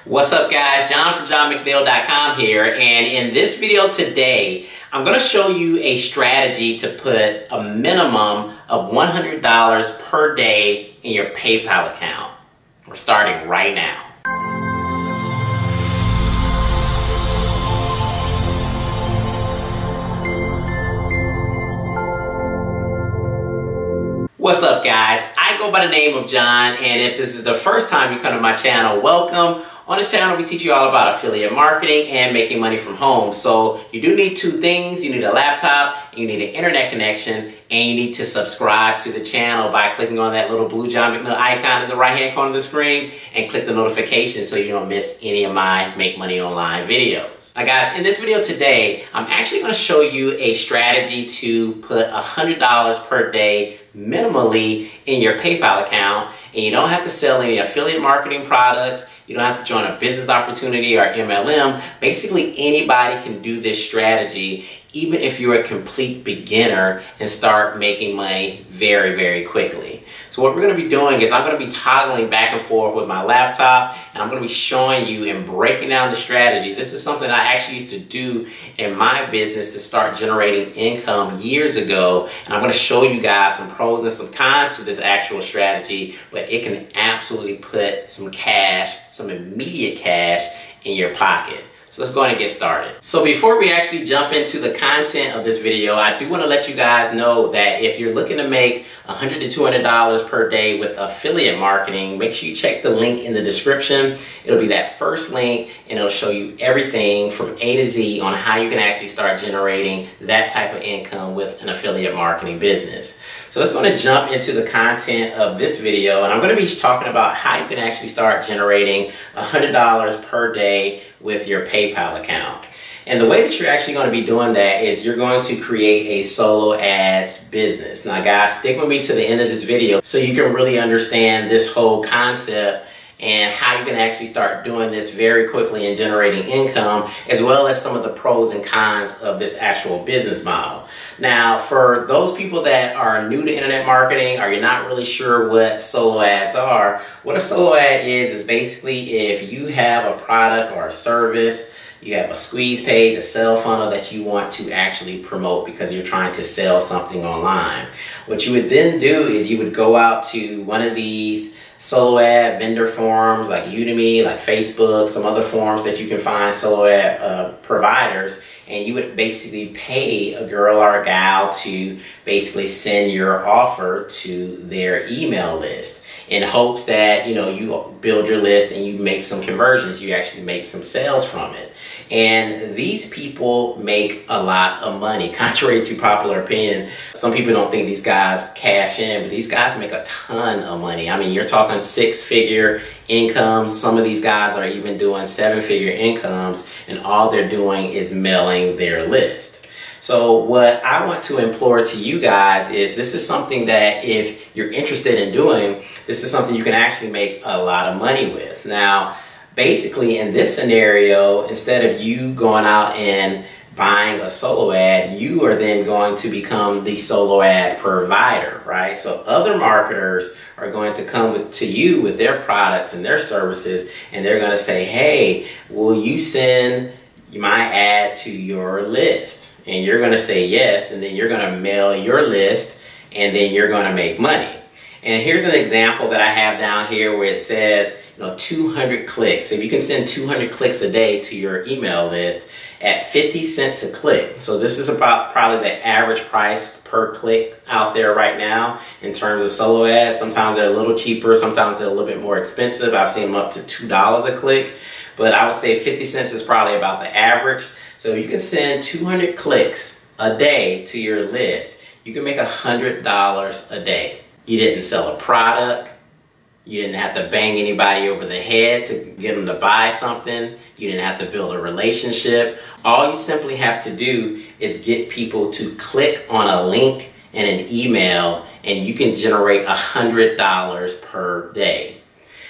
What's up guys, John from JohnMcNeil.com here, and in this video today I'm going to show you a strategy to put a minimum of $100 per day in your PayPal account. We're starting right now. What's up guys, I go by the name of John, and if this is the first time you come to my channel, welcome. On this channel we teach you all about affiliate marketing and making money from home. So you do need two things. You need a laptop, you need an internet connection, and you need to subscribe to the channel by clicking on that little blue John McNeil icon in the right hand corner of the screen and click the notification so you don't miss any of my Make Money Online videos. Now guys, in this video today, I'm actually going to show you a strategy to put $100 per day minimally in your PayPal account, and you don't have to sell any affiliate marketing products. You don't have to join a business opportunity or MLM. Basically, anybody can do this strategy, even if you're a complete beginner, and start making money very, very quickly. So what we're going to be doing is I'm going to be toggling back and forth with my laptop, and I'm going to be showing you and breaking down the strategy. This is something I actually used to do in my business to start generating income years ago, and I'm going to show you guys some pros and some cons to this actual strategy, but it can absolutely put some cash, some immediate cash in your pocket. So let's go ahead and get started. So before we actually jump into the content of this video, I do want to let you guys know that if you're looking to make $100 to $200 per day with affiliate marketing, make sure you check the link in the description. It'll be that first link, and it'll show you everything from A to Z on how you can actually start generating that type of income with an affiliate marketing business. So let's go and jump into the content of this video, and I'm going to be talking about how you can actually start generating $100 per day with your PayPal account. And the way that you're actually going to be doing that is you're going to create a solo ads business. Now guys, stick with me to the end of this video so you can really understand this whole concept and how you can actually start doing this very quickly and generating income, as well as some of the pros and cons of this actual business model. Now, for those people that are new to internet marketing, or you're not really sure what solo ads are, what a solo ad is basically if you have a product or a service, you have a squeeze page, a sell funnel that you want to actually promote because you're trying to sell something online. What you would then do is you would go out to one of these solo ad vendor forums like Udemy, like Facebook, some other forums that you can find solo ad providers, and you would basically pay a girl or a gal to basically send your offer to their email list in hopes that, you know, you build your list and you make some conversions, you actually make some sales from it. And these people make a lot of money, contrary to popular opinion. Some people don't think these guys cash in, but these guys make a ton of money. I mean, you're talking six-figure incomes. Some of these guys are even doing seven-figure incomes, and all they're doing is mailing their list. So what I want to implore to you guys is this is something that if you're interested in doing, this is something you can actually make a lot of money with. Now, basically in this scenario, instead of you going out and buying a solo ad, you are then going to become the solo ad provider, right? So other marketers are going to come to you with their products and their services, and they're going to say, hey, will you send my ad to your list? And you're going to say yes, and then you're going to mail your list, and then you're going to make money. And here's an example that I have down here where it says, 200 clicks. If you can send 200 clicks a day to your email list at 50 cents a click. So this is about probably the average price per click out there right now in terms of solo ads. Sometimes they're a little cheaper, sometimes they're a little bit more expensive. I've seen them up to $2 a click, but I would say 50 cents is probably about the average. So you can send 200 clicks a day to your list. You can make $100 a day. You didn't sell a product. You didn't have to bang anybody over the head to get them to buy something. You didn't have to build a relationship. All you simply have to do is get people to click on a link in an email, and you can generate $100 per day.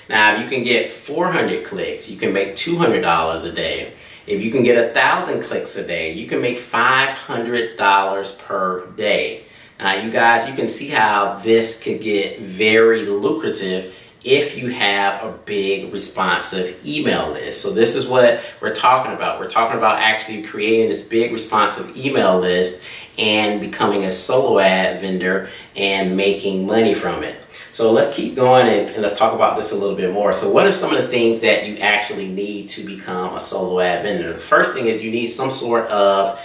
Now, if you can get 400 clicks, you can make $200 a day. If you can get 1,000 clicks a day, you can make $500 per day. Now, you guys, you can see how this could get very lucrative if you have a big responsive email list. So this is what we're talking about. We're talking about actually creating this big responsive email list and becoming a solo ad vendor and making money from it. So let's keep going and let's talk about this a little bit more. So what are some of the things that you actually need to become a solo ad vendor? The first thing is you need some sort of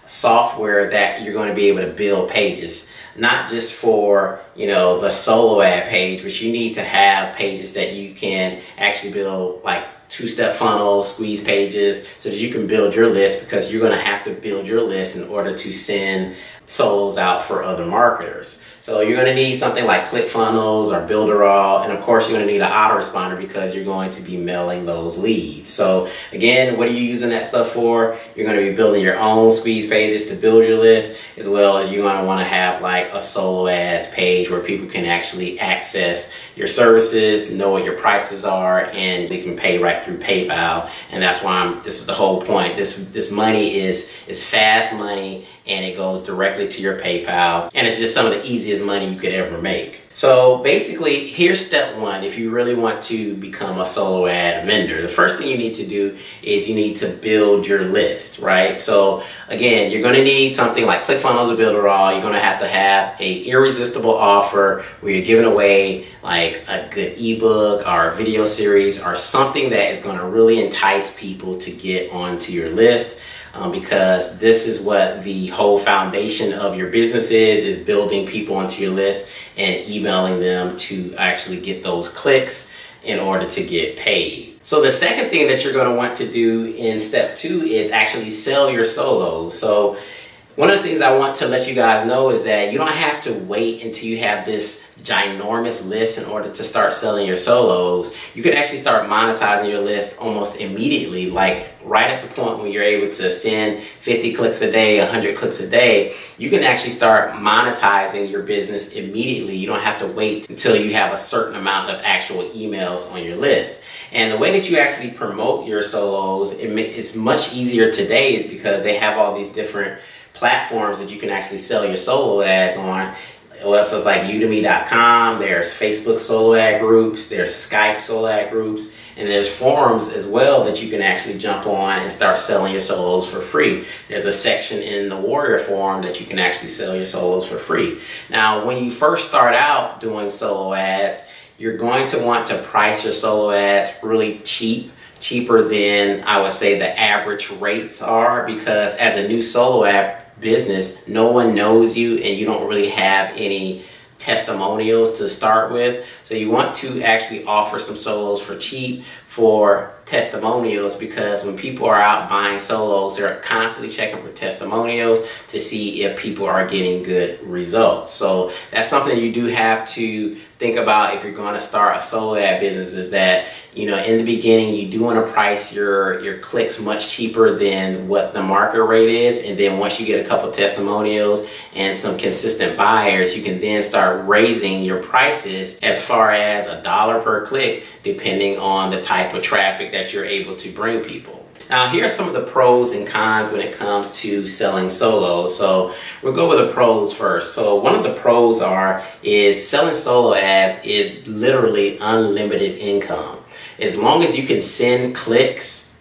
software that you're going to be able to build pages, not just for, you know, the solo ad page, but you need to have pages that you can actually build, like two-step funnels, squeeze pages, so that you can build your list, because you're going to have to build your list in order to send solos out for other marketers. So you're going to need something like ClickFunnels or Builderall, and of course you're going to need an autoresponder because you're going to be mailing those leads. So again, what are you using that stuff for? You're going to be building your own squeeze pages to build your list, as well as you're going to want to have like a solo ads page where people can actually access your services, know what your prices are, and they can pay right through PayPal. And that's why this is the whole point. This money is fast money, and it goes directly to your PayPal, and it's just some of the easiest money you could ever make. So basically, here's step one if you really want to become a solo ad vendor. The first thing you need to do is you need to build your list, right? So again, you're going to need something like ClickFunnels or Builderall. You're going to have a irresistible offer where you're giving away like a good ebook or a video series or something that is going to really entice people to get onto your list. Because this is what the whole foundation of your business is building people onto your list and emailing them to actually get those clicks in order to get paid. So the second thing that you're going to want to do in step two is actually sell your solos. So one of the things I want to let you guys know is that you don't have to wait until you have this ginormous list in order to start selling your solos. You can actually start monetizing your list almost immediately, like right at the point when you're able to send 50 clicks a day, 100 clicks a day. You can actually start monetizing your business immediately. You don't have to wait until you have a certain amount of actual emails on your list. And the way that you actually promote your solos, it's much easier today, is because they have all these different platforms that you can actually sell your solo ads on. Websites like udemy.com, there's Facebook solo ad groups, there's Skype solo ad groups, and there's forums as well that you can actually jump on and start selling your solos for free. There's a section in the Warrior forum that you can actually sell your solos for free. Now, when you first start out doing solo ads, you're going to want to price your solo ads really cheap, cheaper than I would say the average rates are, because as a new solo ad business, no one knows you and you don't really have any testimonials to start with. So you want to actually offer some solos for cheap for testimonials, because when people are out buying solos, they're constantly checking for testimonials to see if people are getting good results. So that's something you do have to think about if you're going to start a solo ad business, is that, you know, in the beginning you do want to price your clicks much cheaper than what the market rate is, and then once you get a couple testimonials and some consistent buyers, you can then start raising your prices as far as $1 per click, depending on the type of traffic that you're able to bring people. Now, here are some of the pros and cons when it comes to selling solos. So we'll go with the pros first. So one of the pros is selling solo ads is literally unlimited income. As long as you can send clicks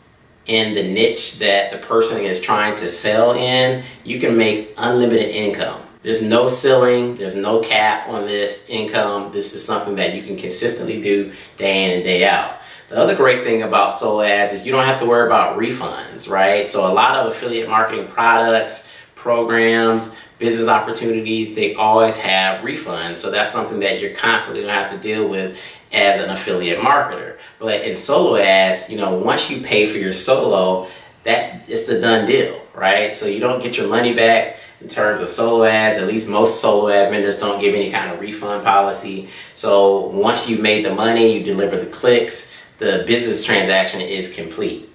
in the niche that the person is trying to sell in, you can make unlimited income. There's no ceiling, there's no cap on this income. This is something that you can consistently do day in and day out. The other great thing about solo ads is you don't have to worry about refunds, right? So a lot of affiliate marketing products, programs, business opportunities, they always have refunds. So that's something that you're constantly going to have to deal with as an affiliate marketer. But in solo ads, you know, once you pay for your solo, it's the done deal, right? So you don't get your money back in terms of solo ads. At least most solo ad vendors don't give any kind of refund policy. So once you've made the money, you deliver the clicks, the business transaction is complete.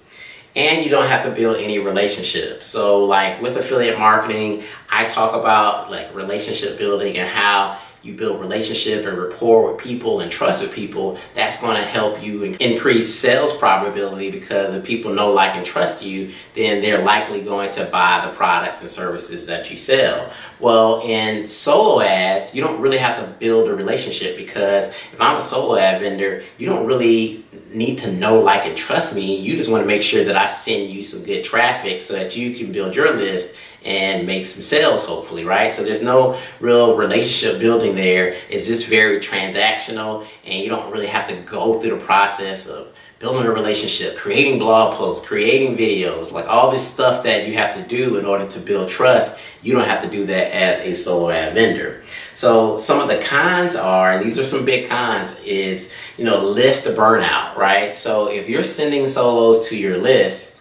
And you don't have to build any relationships. So like with affiliate marketing, I talk about like relationship building and how you build relationship and rapport with people and trust with people, that's going to help you increase sales probability, because if people know, like, and trust you, then they're likely going to buy the products and services that you sell. Well, in solo ads, you don't really have to build a relationship, because if I'm a solo ad vendor, you don't really need to know, like, and trust me. You just want to make sure that I send you some good traffic so that you can build your list and make some sales, hopefully, right? So there's no real relationship building there. It's just very transactional, and you don't really have to go through the process of building a relationship, creating blog posts, creating videos, like all this stuff that you have to do in order to build trust. You don't have to do that as a solo ad vendor. So some of the cons are, and these are some big cons, is, list burnout, right? So if you're sending solos to your list,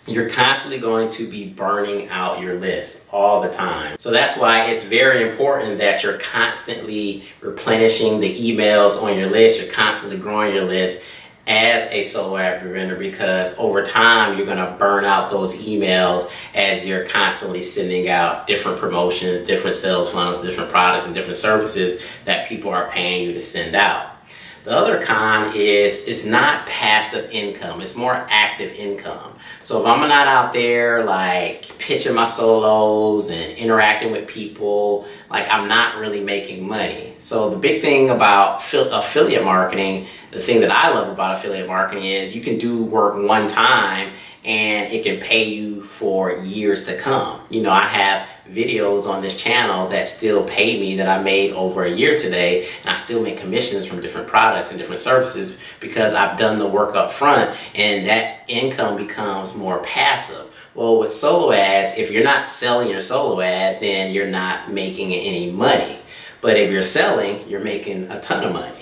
you're constantly going to be burning out your list all the time. So that's why it's very important that you're constantly replenishing the emails on your list. You're constantly growing your list as a solo ad vendor, because over time you're going to burn out those emails as you're constantly sending out different promotions, different sales funnels, different products and different services that people are paying you to send out. The other con is it's not passive income, it's more active income. So if I'm not out there like pitching my solos and interacting with people, like, I'm not really making money. So the big thing about affiliate marketing, the thing that I love about affiliate marketing, is you can do work one time and it can pay you for years to come. I have videos on this channel that still pay me, that I made over a year today, and I still make commissions from different products and different services because I've done the work up front, and that income becomes more passive. Well, with solo ads, if you're not selling your solo ad, then you're not making any money. But if you're selling, you're making a ton of money.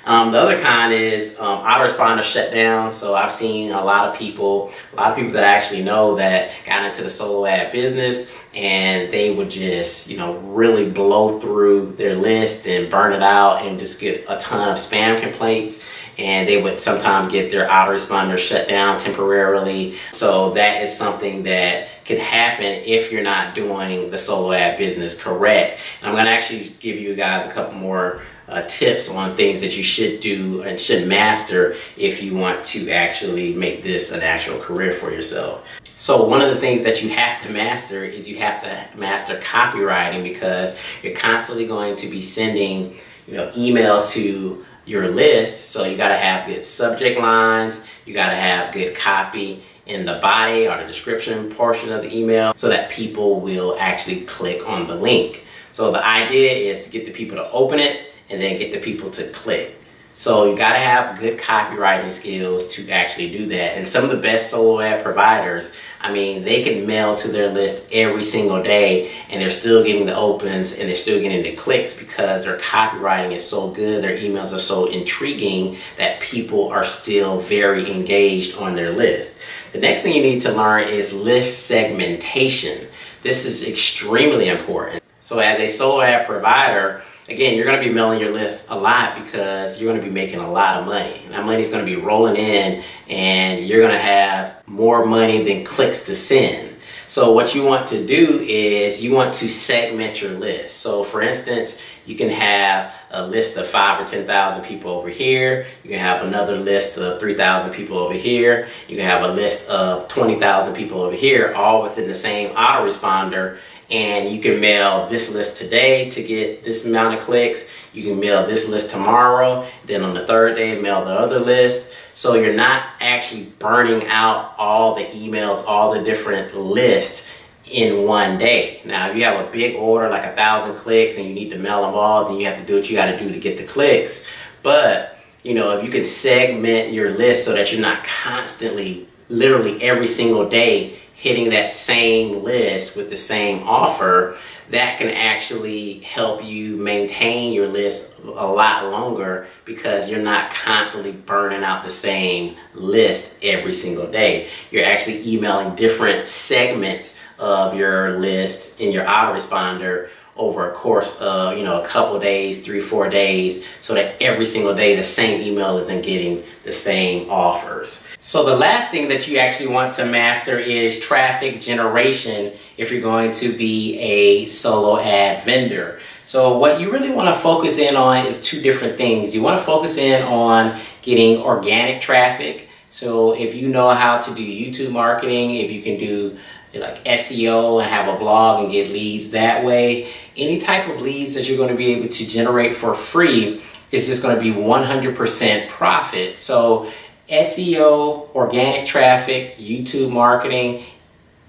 The other con is autoresponder shut down. So I've seen a lot of people that I actually know that got into the solo ad business, and they would just, really blow through their list and burn it out and just get a ton of spam complaints. And they would sometimes get their autoresponder shut down temporarily. So that is something that can happen if you're not doing the solo ad business correct. And I'm going to actually give you guys a couple more tips on things that you should do and should master if you want to actually make this an actual career for yourself. So one of the things that you have to master is you have to master copywriting, because you're constantly going to be sending emails to your list. So you got to have good subject lines, you got to have good copy in the body or the description portion of the email so that people will actually click on the link. So the idea is to get the people to open it and then get the people to click. So you got to have good copywriting skills to actually do that. And some of the best solo ad providers, they can mail to their list every single day and they're still getting the opens and they're still getting the clicks because their copywriting is so good, their emails are so intriguing that people are still very engaged on their list. The next thing you need to learn is list segmentation. This is extremely important. So as a solo ad provider, again, you're going to be mailing your list a lot because you're going to be making a lot of money. And that money is going to be rolling in and you're going to have more money than clicks to send. So what you want to do is you want to segment your list. So for instance, you can have a list of 5,000 or 10,000 people over here. You can have another list of 3,000 people over here. You can have a list of 20,000 people over here, all within the same autoresponder. And you can mail this list today to get this amount of clicks. You can mail this list tomorrow. Then on the third day, mail the other list. So you're not actually burning out all the emails, all the different lists in one day. Now, if you have a big order, like 1,000 clicks, and you need to mail them all, then you have to do what you got to do to get the clicks. But, if you can segment your list so that you're not constantly, literally every single day, hitting that same list with the same offer, that can actually help you maintain your list a lot longer because you're not constantly burning out the same list every single day. You're actually emailing different segments of your list in your autoresponder over a course of, a couple days, 3-4 days, so that every single day the same email isn't getting the same offers. So the last thing that you actually want to master is traffic generation if you're going to be a solo ad vendor. So what you really want to focus in on is two different things. You want to focus in on getting organic traffic. So if you know how to do YouTube marketing, if you can do like SEO and have a blog and get leads that way, any type of leads that you're going to be able to generate for free is just going to be 100% profit. So SEO, organic traffic, YouTube marketing,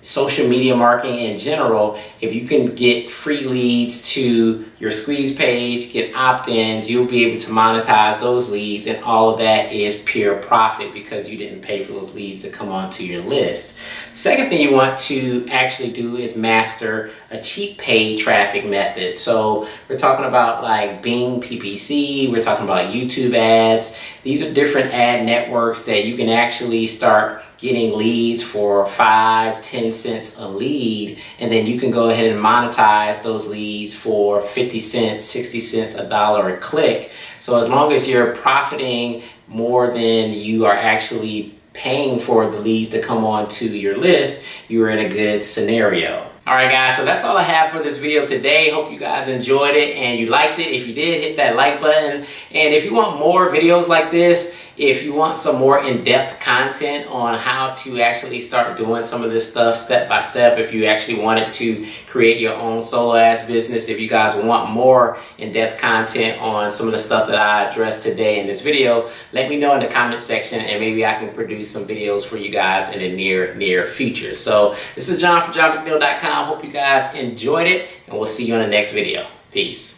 social media marketing in general, if you can get free leads to your squeeze page, get opt-ins, you'll be able to monetize those leads, and all of that is pure profit because you didn't pay for those leads to come onto your list. Second thing you want to actually do is master a cheap paid traffic method. So we're talking about like Bing PPC, we're talking about YouTube ads. These are different ad networks that you can actually start getting leads for 5-10 cents a lead, and then you can go ahead and monetize those leads for 50 cents, 60 cents, $1 a click. So as long as you're profiting more than you are actually paying for the leads to come onto your list, you're in a good scenario. Alright guys, so that's all I have for this video today. Hope you guys enjoyed it and you liked it. If you did, hit that like button. And if you want more videos like this, if you want some more in-depth content on how to actually start doing some of this stuff step by step, if you actually wanted to create your own solo ass business, if you guys want more in-depth content on some of the stuff that I addressed today in this video, let me know in the comment section and maybe I can produce some videos for you guys in the near future. So this is John from JohnMcNeil.com. Hope you guys enjoyed it, and we'll see you on the next video. Peace.